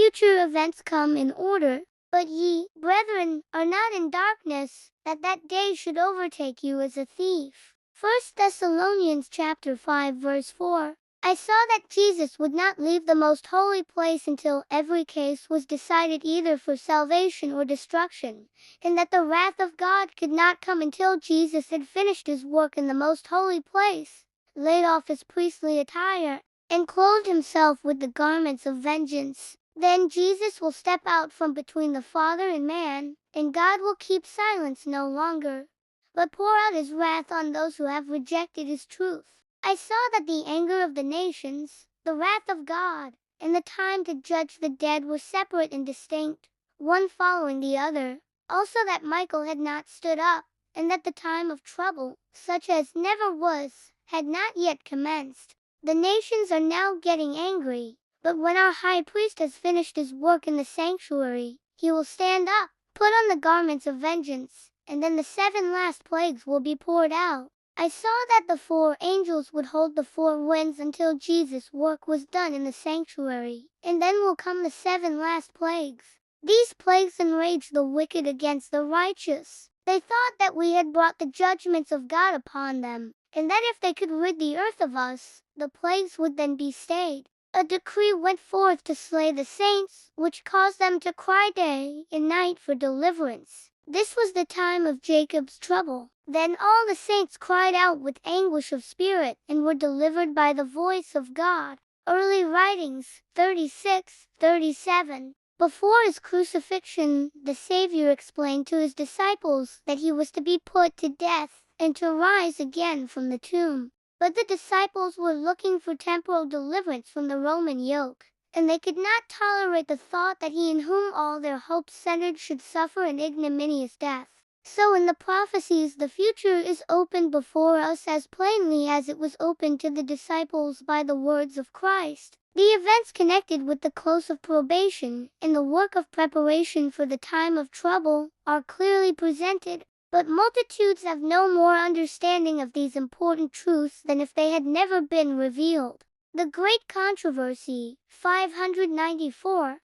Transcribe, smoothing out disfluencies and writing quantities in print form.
future events come in order. But ye, brethren, are not in darkness, that that day should overtake you as a thief. 1 Thessalonians chapter 5 verse 4. I saw that Jesus would not leave the most holy place until every case was decided either for salvation or destruction, and that the wrath of God could not come until Jesus had finished his work in the most holy place, laid off his priestly attire, and clothed himself with the garments of vengeance. Then Jesus will step out from between the Father and man, and God will keep silence no longer, but pour out his wrath on those who have rejected his truth. I saw that the anger of the nations, the wrath of God, and the time to judge the dead were separate and distinct, one following the other. Also that Michael had not stood up, and that the time of trouble, such as never was, had not yet commenced. The nations are now getting angry, but when our high priest has finished his work in the sanctuary, he will stand up, put on the garments of vengeance, and then the 7 last plagues will be poured out. I saw that the 4 angels would hold the 4 winds until Jesus' work was done in the sanctuary, and then will come the 7 last plagues. These plagues enrage the wicked against the righteous. They thought that we had brought the judgments of God upon them, and that if they could rid the earth of us, the plagues would then be stayed. A decree went forth to slay the saints, which caused them to cry day and night for deliverance. This was the time of Jacob's trouble. Then all the saints cried out with anguish of spirit and were delivered by the voice of God. Early Writings 36-37. Before his crucifixion, the Savior explained to his disciples that he was to be put to death and to rise again from the tomb. But the disciples were looking for temporal deliverance from the Roman yoke, and they could not tolerate the thought that he in whom all their hopes centered should suffer an ignominious death. So in the prophecies the future is opened before us as plainly as it was opened to the disciples by the words of Christ. The events connected with the close of probation and the work of preparation for the time of trouble are clearly presented. But multitudes have no more understanding of these important truths than if they had never been revealed. The Great Controversy, 594.